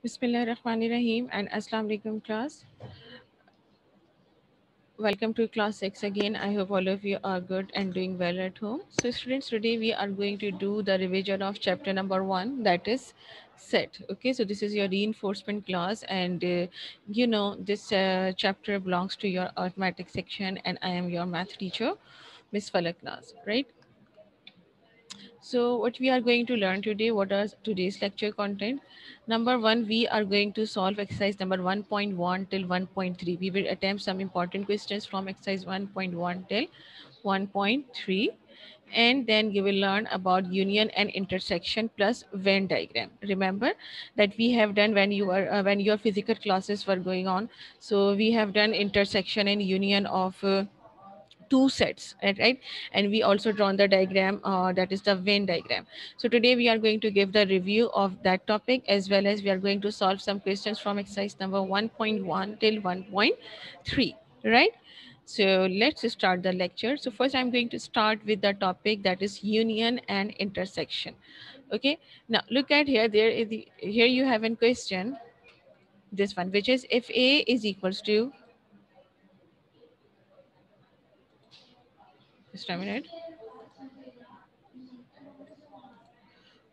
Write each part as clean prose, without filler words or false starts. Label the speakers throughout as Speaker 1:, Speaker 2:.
Speaker 1: Bismillahirrahmanirrahim and Assalamu alaikum class. Welcome to class 6 again. I hope all of you are good and doing well at home. So students, today we are going to do the revision of chapter number 1, that is set. Okay, so this is your reinforcement class, and this chapter belongs to your arithmetic section, and I am your math teacher, Miss Falak Naz, right? So what we are going to learn today, what are today's lecture content? Number one, we are going to solve exercise number 1.1 till 1.3. We will attempt some important questions from exercise 1.1 till 1.3. And then you will learn about union and intersection plus Venn diagram. Remember that we have done when your physical classes were going on. So we have done intersection and union of two sets, right? And we also drawn the diagram, that is the Venn diagram. So today we are going to give the review of that topic, as well as we are going to solve some questions from exercise number 1.1 till 1.3, right? So let's start the lecture. So first I'm going to start with the topic, that is union and intersection. Okay, now look at here, here you have a question, this one, which is if A is equals to, just a minute.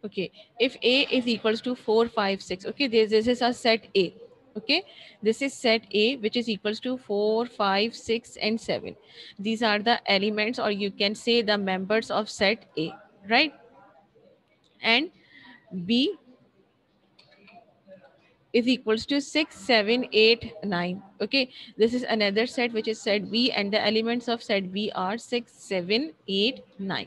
Speaker 1: Okay, if A is equals to 4, 5, 6. Okay, this is a set A. Okay, this is set A, which is equals to 4, 5, 6, and 7. These are the elements, or you can say the members of set A, right? And B is equals to 6, 7, 8, 9. Okay, this is another set, which is set B, and the elements of set B are 6, 7, 8, 9.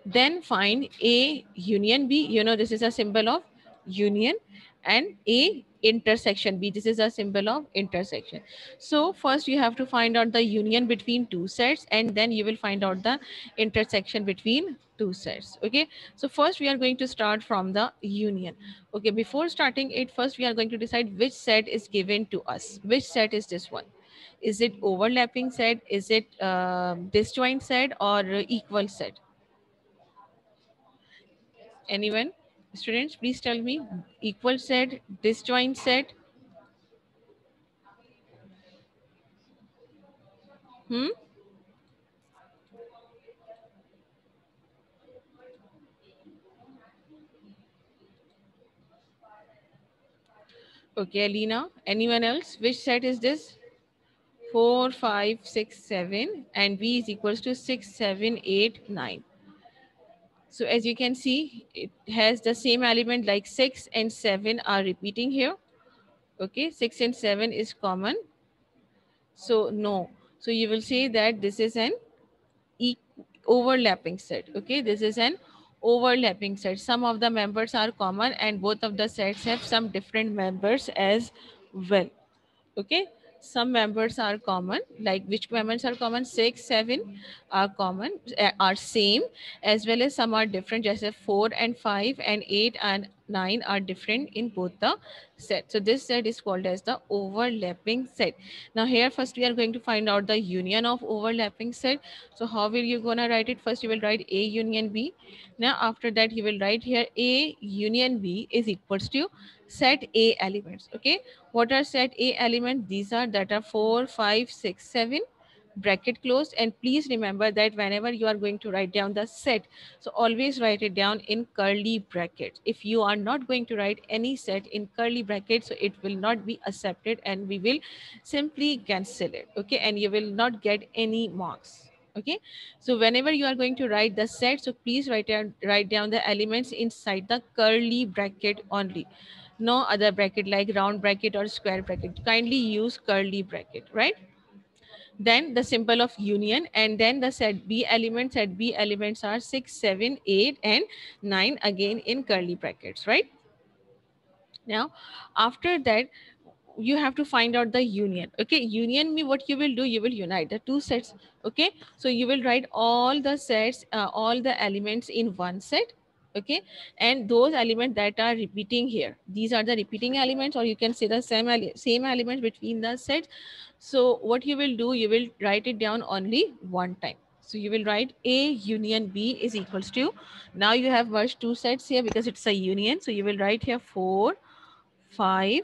Speaker 1: Then find A union B. This is a symbol of union, and A intersection B. This is a symbol of intersection. So first you have to find out the union between two sets, and then you will find out the intersection between two sets. Okay, so first we are going to start from the union. Okay, before starting it, first we are going to decide which set is given to us. Which set is this one? Is it overlapping set? Is it disjoint set, or equal set? Anyone? Students, please tell me. Equal set, disjoint set. Hmm? Okay, Alina. Anyone else? Which set is this? 4, 5, 6, 7, and B is equals to 6, 7, 8, 9. So as you can see, it has the same element, like 6 and 7 are repeating here. Okay, 6 and 7 is common. So no. So you will say that this is an e overlapping set. Okay, this is an overlapping set. Some of the members are common, and both of the sets have some different members as well. Okay, some members are common, like which members are common? 6, 7 are common, are same, as well as some are different, just as 4 and 5 and 8 and 9 are different in both the set. So this set is called as the overlapping set. Now here first we are going to find out the union of overlapping set. So how will you gonna write it? First you will write A union B. Now after that you will write here A union B is equals to set A elements. Okay, what are set A elements? These are that are 4, 5, 6, 7, bracket closed. And please remember that whenever you are going to write down the set, so always write it down in curly brackets. If you are not going to write any set in curly brackets, so it will not be accepted, and we will simply cancel it. Okay, and you will not get any marks. Okay, so whenever you are going to write the set, so please write down the elements inside the curly bracket only. No other bracket like round bracket or square bracket. Kindly use curly bracket, right? Then the symbol of union, and then the set B elements. Set B elements are 6, 7, 8, and 9, again in curly brackets, right? Now after that you have to find out the union. Okay, union me, what you will do, you will unite the two sets. Okay, so you will write all the sets, all the elements in one set. Okay, and those elements that are repeating here, these are the repeating elements, or you can say the same elements between the sets. So what you will do, you will write it down only one time. So you will write A union B is equals to, now you have merged two sets here because it's a union, so you will write here 4, 5,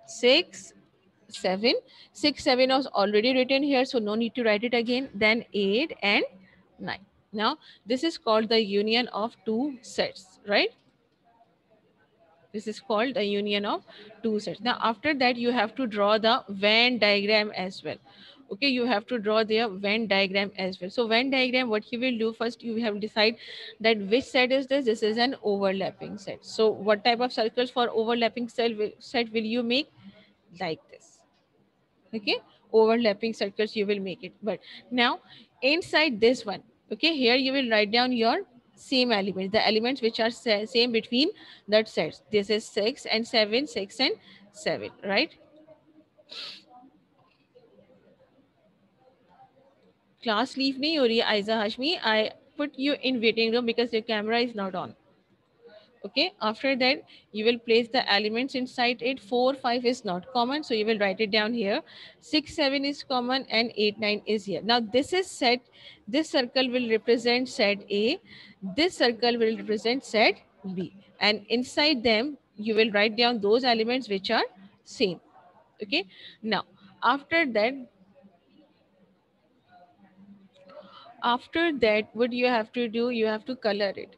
Speaker 1: 6, 7. 6, 7 was already written here, so no need to write it again. Then 8 and 9. Now, this is called the union of two sets, right? This is called the union of two sets. Now, after that, you have to draw the Venn diagram as well. Okay, you have to draw their Venn diagram as well. So, Venn diagram, what you will do first, you have to decide that which set is this. This is an overlapping set. So, what type of circles for overlapping set will you make? Like this. Okay, overlapping circles you will make it. But now, inside this one, okay, here you will write down your same elements, the elements which are same between that sets. This is 6 and 7, 6 and 7, right? Class leave me, Uri Aiza Hashmi. I put you in waiting room because your camera is not on. Okay, after that you will place the elements inside it. 4, 5 is not common, so you will write it down here. 6, 7 is common, and 8, 9 is here. Now this is set. This circle will represent set A, this circle will represent set B, and inside them you will write down those elements which are same. Okay, now after that, what you have to do, you have to color it.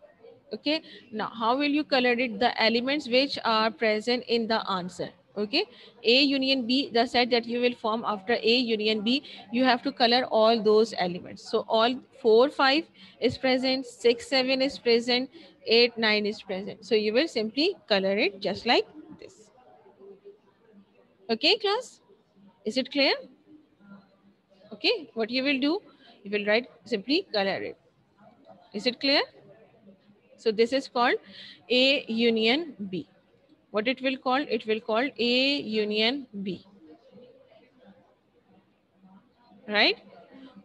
Speaker 1: Okay, now how will you color it? The elements which are present in the answer. Okay, A union B, the set that you will form after A union B, you have to color all those elements. So all 4, 5 is present, 6, 7 is present, 8, 9 is present. So you will simply color it just like this. Okay, class, is it clear? Okay, what you will do, you will write simply color it. Is it clear? So this is called A union B. What it will call? It will call A union B. Right?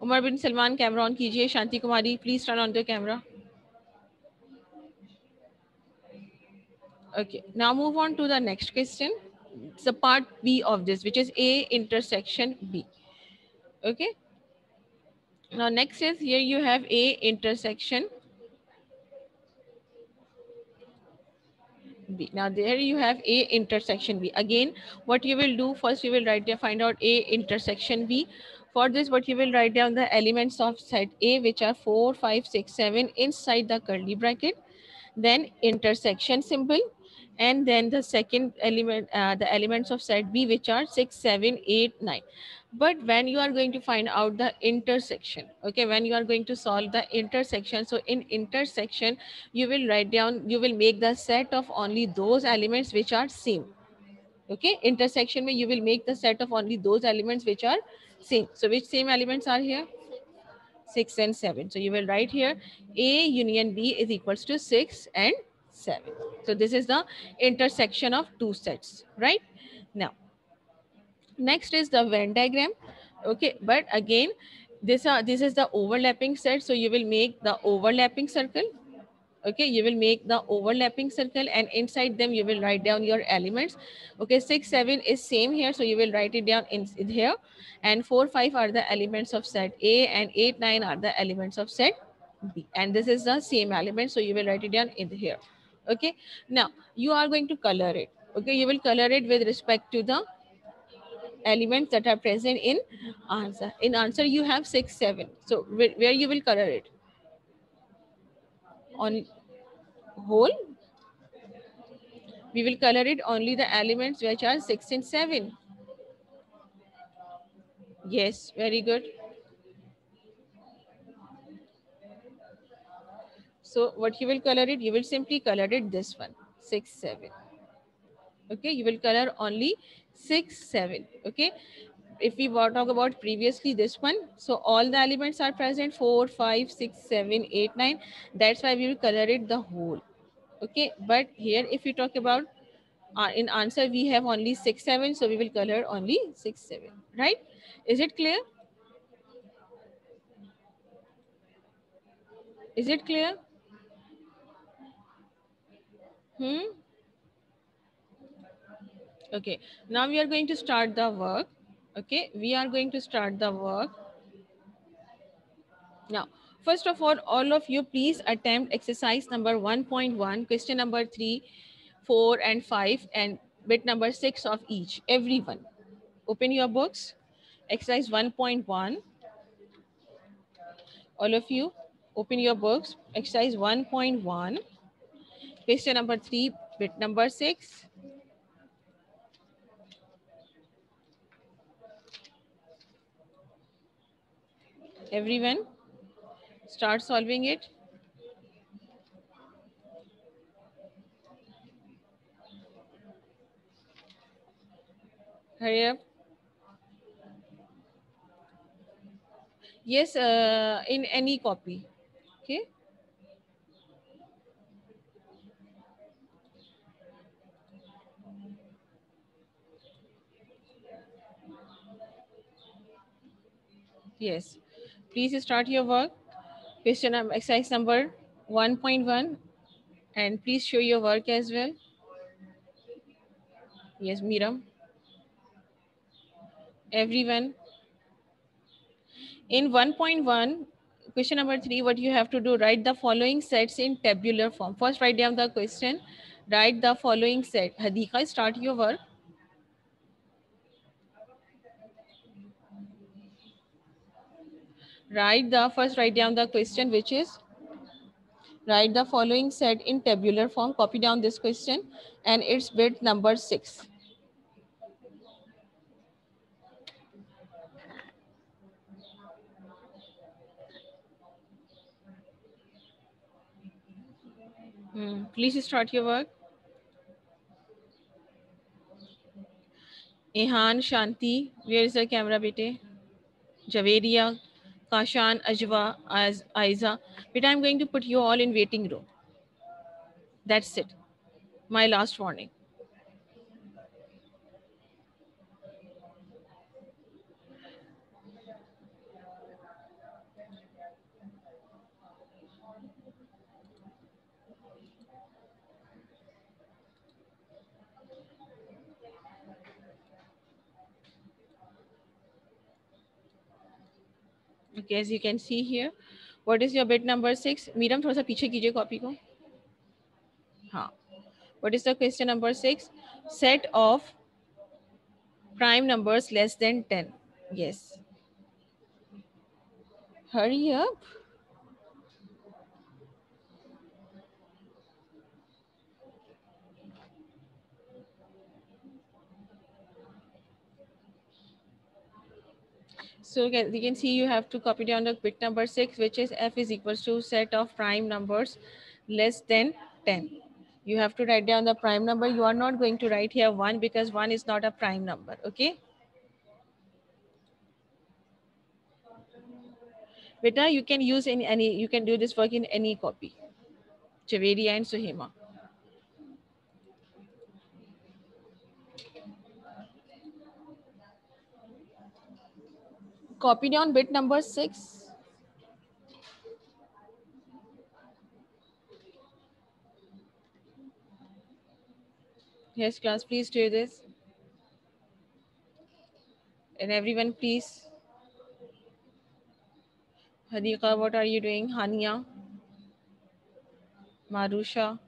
Speaker 1: Umar bin Salman, camera on kijiye. Shanti Kumari, please turn on the camera. Okay. Now move on to the next question. It's a part B of this, which is A intersection B. Okay. Now next is here you have A intersection B. Now there you have A intersection B. Again, what you will do first, you will find out A intersection B. For this, what you will write down the elements of set A, which are 4, 5, 6, 7 inside the curly bracket. Then intersection symbol, and then the second element, the elements of set B, which are 6, 7, 8, 9. But when you are going to find out the intersection, okay, when you are going to solve the intersection, so in intersection you will write down, you will make the set of only those elements which are same. Okay, intersection mein you will make the set of only those elements which are same. So which same elements are here? 6 and 7. So you will write here A union B is equals to 6 and 7. So this is the intersection of two sets, right? Now, next is the Venn diagram. Okay, but again, this is the overlapping set. So you will make the overlapping circle. Okay, you will make the overlapping circle, and inside them you will write down your elements. Okay, 6, 7 is same here, so you will write it down in here, and 4, 5 are the elements of set A, and 8, 9 are the elements of set B, and this is the same element, so you will write it down in here. Okay, now you are going to color it. Okay, you will color it with respect to the elements that are present in answer. In answer you have 6, 7, so where you will color it? On whole, we will color it only the elements which are 6 and 7. Yes, very good. So what you will color it? You will simply color it this one, 6, 7. Okay, you will color only 6, 7. Okay, if we talk about previously this one, so all the elements are present, 4, 5, 6, 7, 8, 9. That's why we will color it the whole. Okay, but here if we talk about in answer we have only 6, 7, so we will color only 6, 7, right? Is it clear? Is it clear? Hmm. Okay, now we are going to start the work. Okay, we are going to start the work. Now, first of all of you, please attempt exercise number 1.1, question number 3, 4, and 5. And bit number 6 of each, everyone. Open your books. Exercise 1.1. All of you, open your books. Exercise 1.1. Question number 3, bit number 6. Everyone, start solving it. Hurry up. Yes, in any copy. Okay. Yes. Please start your work. Question exercise number 1.1. And please show your work as well. Yes, Miram. Everyone. In 1.1, question number 3, what you have to do, write the following sets in tabular form. First, write down the question. Write the following set. Hadika, start your work. Write down the question, which is write the following set in tabular form. Copy down this question and it's bit number 6. Please start your work. Ehan, Shanti, where is the camera, bete? Javeria, Kashan, Ajwa, Aiza. But I'm going to put you all in waiting room. That's it. My last warning. Okay, as you can see here, what is your bit number 6? Meeram, थोड़ा सा पीछे कीजिए copy को. हाँ. What is the question number 6? Set of prime numbers less than 10. Yes. Hurry up. So you can see you have to copy down the bit number 6, which is f is equals to set of prime numbers less than 10. You have to write down the prime number. You are not going to write here 1 because 1 is not a prime number. Okay. Beta, you can use in any, you can do this work in any copy. Javeri and Suhima. Copy down bit number 6. Yes, class, please do this. And everyone, please. Hadika, what are you doing? Hania, Marusha,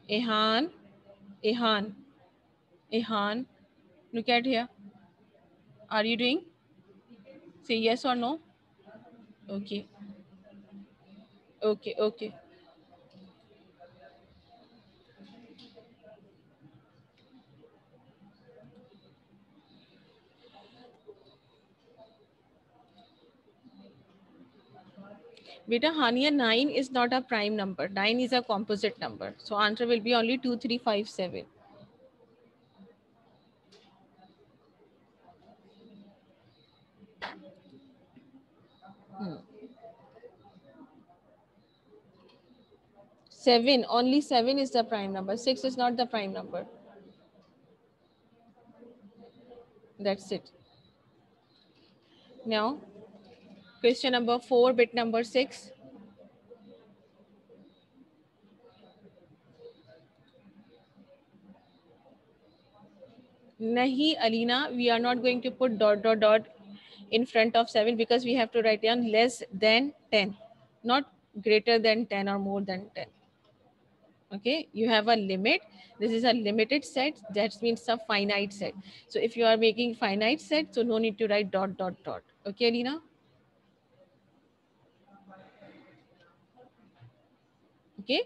Speaker 1: Ehan, Ehan, Ehan. Look at here. Are you doing? Say yes or no. Okay. Okay. Okay. Beta, Hania, 9 is not a prime number. 9 is a composite number. So answer will be only 2, 3, 5, 7. 7, only 7 is the prime number. 6 is not the prime number. That's it. Now, question number 4, bit number 6. Nahi, Alina, we are not going to put dot dot dot in front of 7 because we have to write down less than 10, not greater than 10 or more than 10. Okay, you have a limit. This is a limited set. That means a finite set. So if you are making finite set, so no need to write dot dot dot. Okay, Alina? Okay.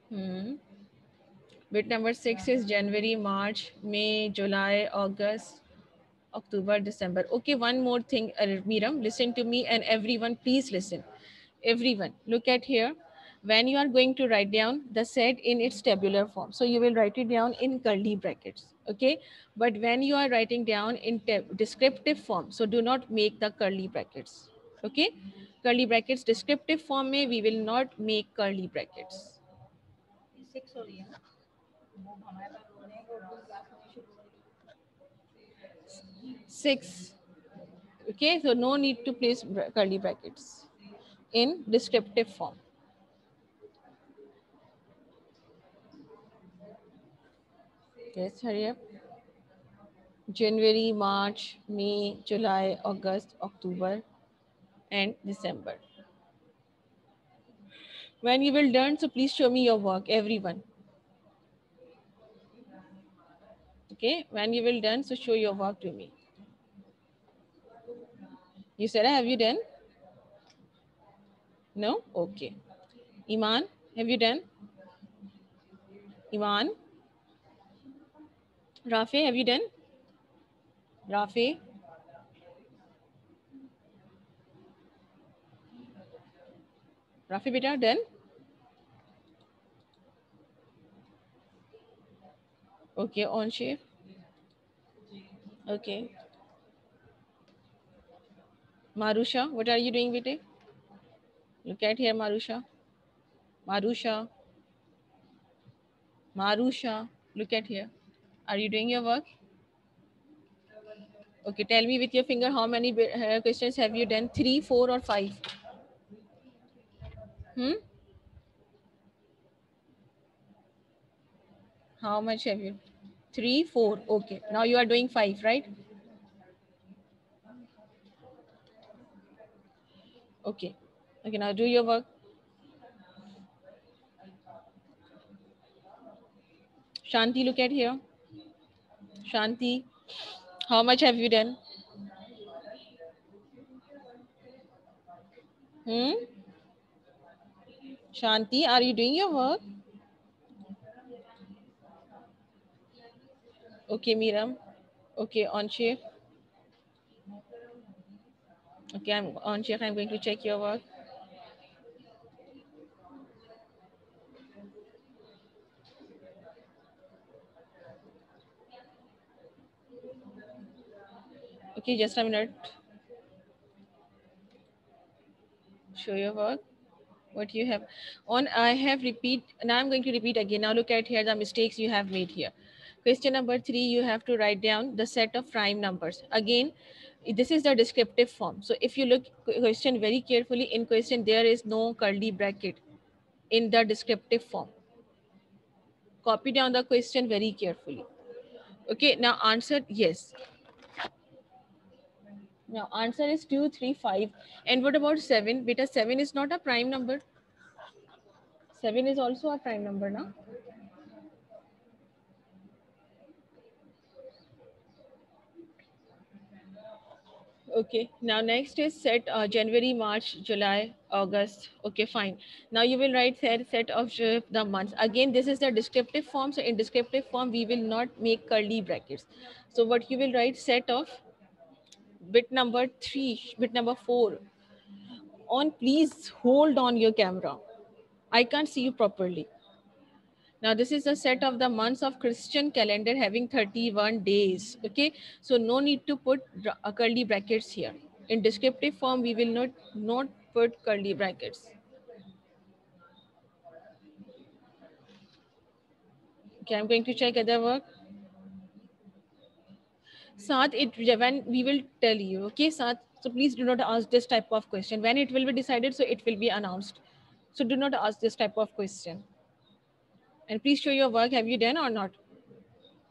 Speaker 1: Hmm. Bit number 6 is January, March, May, July, August, October, December. Okay, one more thing, Miram, listen to me, and everyone, please listen. Everyone, look at here. When you are going to write down the set in its tabular form, so you will write it down in curly brackets. Okay, but when you are writing down in descriptive form, so do not make the curly brackets. Okay, curly brackets descriptive form में we will not make curly brackets. 6. Okay, so no need to place curly brackets in descriptive form. Yes, hurry up. January, March, May, July, August, October, and December. When you will done, so please show me your work, everyone. Okay, when you will done, so show your work to me. You said, have you done? No? Okay. Iman, have you done? Iman? Rafe, have you done? Rafe? Rafe beta, done? Okay, on shape. Okay. Marusha, what are you doing, beta? Look at here, Marusha. Marusha. Marusha, look at here. Are you doing your work? Okay, tell me with your finger how many questions have you done? Three, four, or five? Hmm? How much have you? Three, four. Okay. Now you are doing five, right? Okay. Okay, now do your work. Shanti, look at here. Shanti, how much have you done? Hmm? Shanti, are you doing your work? Okay, Miram. Okay, on shift. Okay, I'm on shift. I'm going to check your work. Okay, just a minute. Show your work. What you have on. I have repeat. Now I'm going to repeat again. Now look at here the mistakes you have made here. Question number 3, you have to write down the set of prime numbers. Again, this is the descriptive form. So if you look question very carefully, in question there is no curly bracket in the descriptive form. Copy down the question very carefully. Okay, now answer yes. Now answer is 2, 3, 5. And what about 7? Beta, 7 is not a prime number. 7 is also a prime number, now. Okay, now next is set January, March, July, August. Okay, fine. Now you will write set of the months. Again, this is the descriptive form. So in descriptive form, we will not make curly brackets. So what you will write set of bit number 3, bit number 4. On, please hold on your camera. I can't see you properly. Now this is a set of the months of Christian calendar having 31 days. Okay, so no need to put curly brackets here. In descriptive form, we will not put curly brackets. Okay, I'm going to check other work. Saat, when we will tell you. Okay, Saat. So please do not ask this type of question. When it will be decided, so it will be announced. So do not ask this type of question. And please show your work. Have you done or not?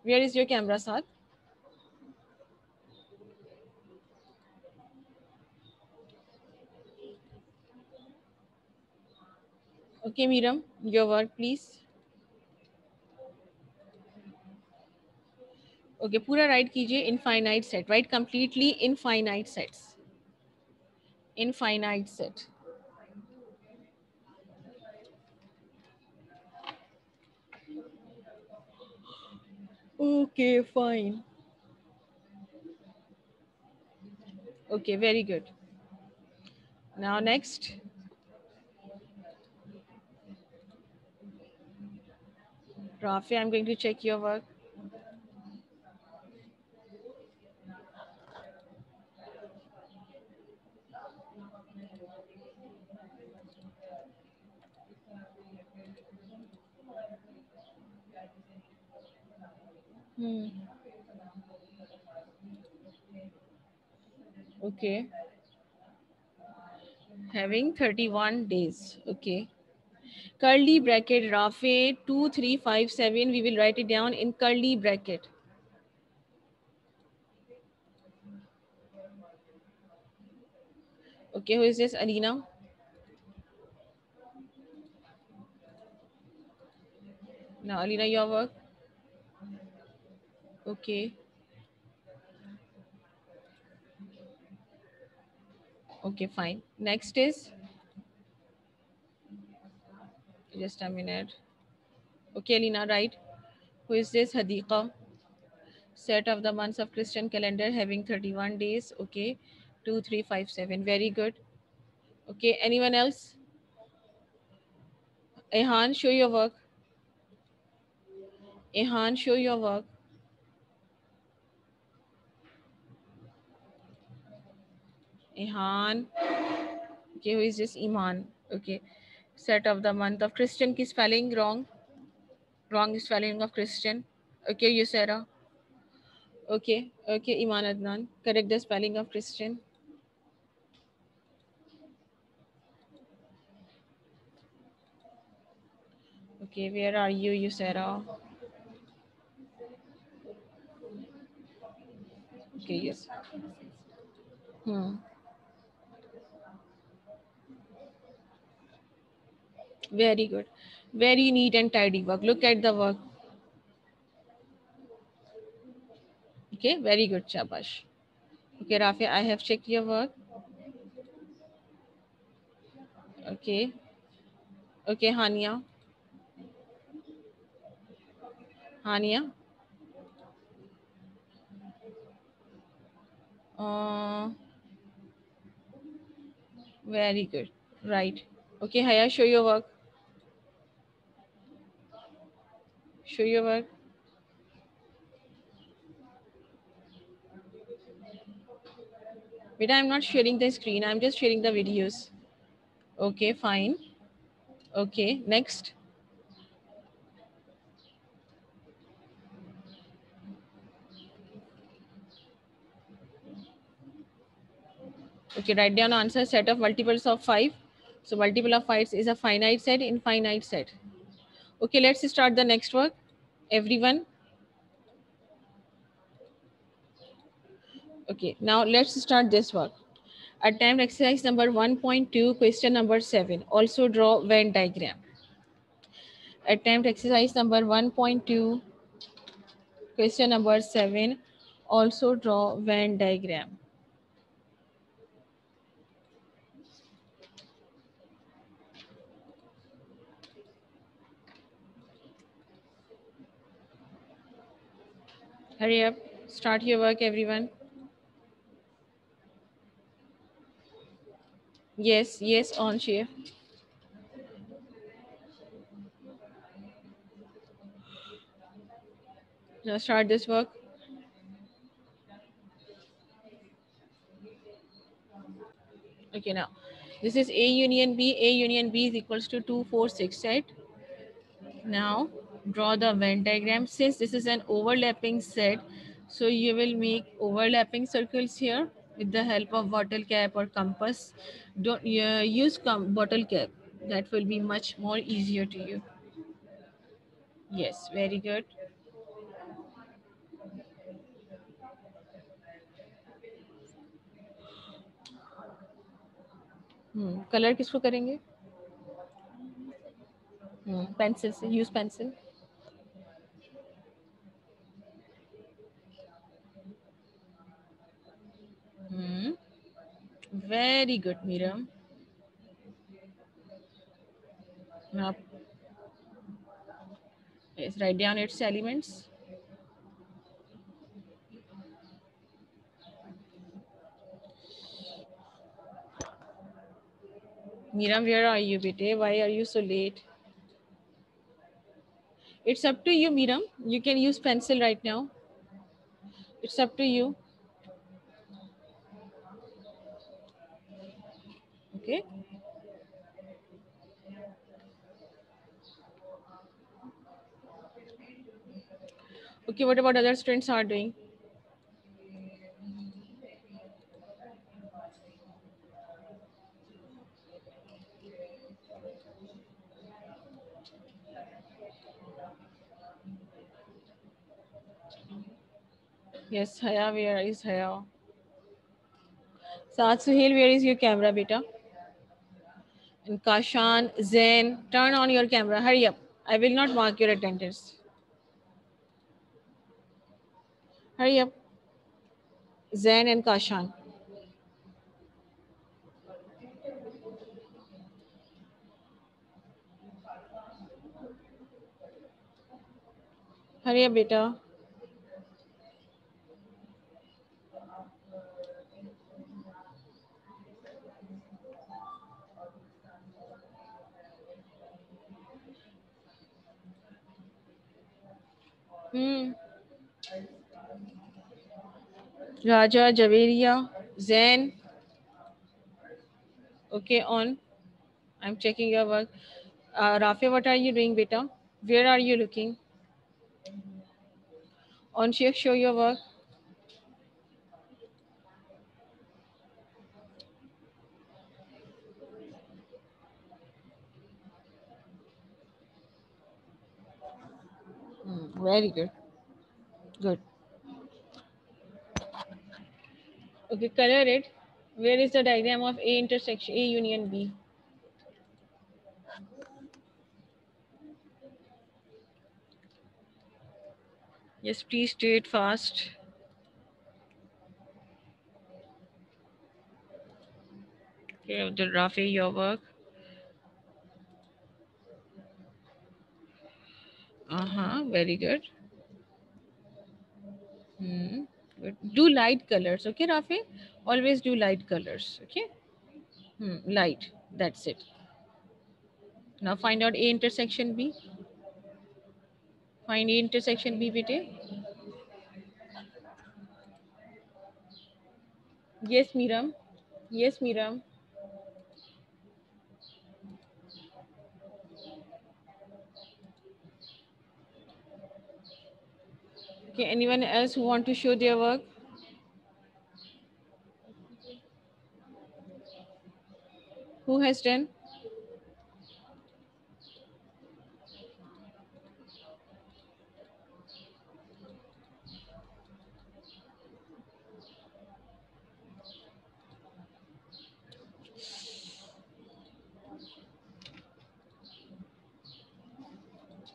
Speaker 1: Where is your camera, Saad? Okay, Miram, your work, please. Okay, पूरा write कीजिए infinite set. Write completely infinite sets. Infinite set. Okay, fine. Okay, very good. Now next. Rafi, I'm going to check your work. Hmm. Okay. Having 31 days. Okay. Curly bracket, Rafi 2357. We will write it down in curly bracket. Okay, who is this? Alina? Now, Alina, your work. Okay. Okay, fine. Next is, just a minute. Okay, Alina, right? Who is this? Hadiqa. Set of the months of Christian calendar having 31 days. Okay. 2357. Very good. Okay. Anyone else? Ehan, show your work. Ehan, show your work. Ehan. Okay, who is this? Iman. Okay. Set of the month of Christian ki spelling wrong. Wrong spelling of Christian. Okay, Yusera. Okay. Okay, Iman Adnan. Correct the spelling of Christian. Okay, where are you, Yusera? Okay, yes. Hmm. Very good. Very neat and tidy work. Look at the work. Okay, very good, Shabash. Okay, Rafi, I have checked your work. Okay. Okay, Hania. Hania. Uh, very good. Right. Okay, Haya, show your work. Show your work. But I'm not sharing the screen. I'm just sharing the videos. Okay, fine. Okay, next. Okay, write down answer set of multiples of 5. So multiple of 5 is a finite set, infinite set. Okay, let's start the next work. Everyone. Okay, now let's start this work. Attempt exercise number 1.2, question number 7. Also draw Venn diagram. Attempt exercise number 1.2, question number 7. Also draw Venn diagram. Hurry up. Start your work, everyone. Yes, yes, on chair. Now start this work. Okay, now this is A union B. A union B is equals to 2, 4, 6, right? Now draw the Venn diagram. Since this is an overlapping set, so you will make overlapping circles here with the help of bottle cap or compass. Don't use bottle cap. That will be much more easier to you. Yes, very good. Colour किसको करेंगे? Pencil से, use pencil. Very good मीरम. Now, yes, write down its elements. Miram, where are you, bete? Why are you so late? It's up to you, Miram. You can use pencil right now. It's up to you. Okay. Okay, what about other students are doing? Yes, Haya, where is Haya? Saad Suhail, where is your camera, beta? And Kashan, Zain, turn on your camera. Hurry up. I will not mark your attendance. Hurry up. Zain and Kashan. Hurry up, beta. Hmm. Raja, Javeria, Zain. Okay, on. I'm checking your work. Rafi, what are you doing, beta? Where are you looking? On Sheikh, show your work. Very good. Good. Okay, color it. Where is the diagram of A intersection A union B? Yes, please do it fast. Okay, Abdul Rafi, your work. Very good. Hmm. Good. Do light colors, okay, Rafi? Always do light colors, okay? Light. That's it. Now find out A intersection B. Find A intersection B, bete. Yes, Miram. Yes, Miram. Okay, anyone else who want to show their work? Who has done?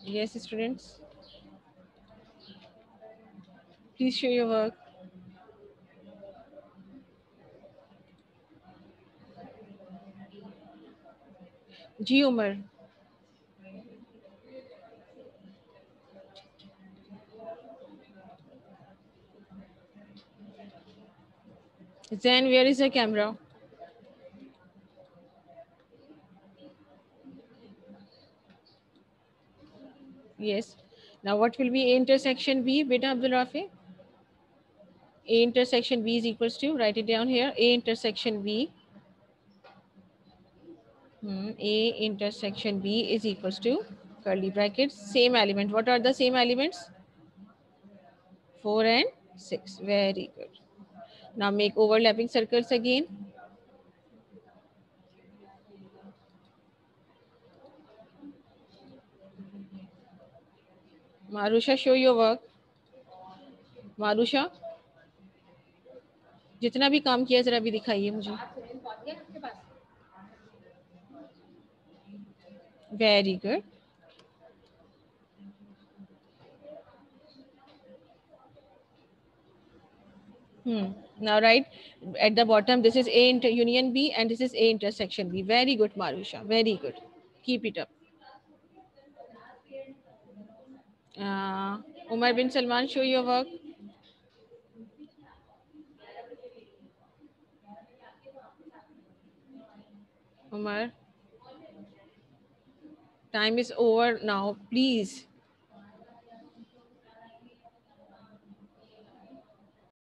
Speaker 1: Yes, students. Please show your work. G. Umar. Then where is the camera? Yes. Now what will be A intersection B, beta Abdul Rafi? A intersection B is equals to, write it down here. A intersection B. A intersection B is equals to curly brackets, same element. What are the same elements? 4 and 6. Very good. Now make overlapping circles again. Marusha, show your work. Marusha, जितना भी काम किया जरा भी दिखाइए मुझे. Very good. Now, right at the bottom, this is A inter union B and this is A intersection B. Very good, Marusha. Very good. Keep it up. Umar bin Salman, show your work. Umar, time is over now. Please.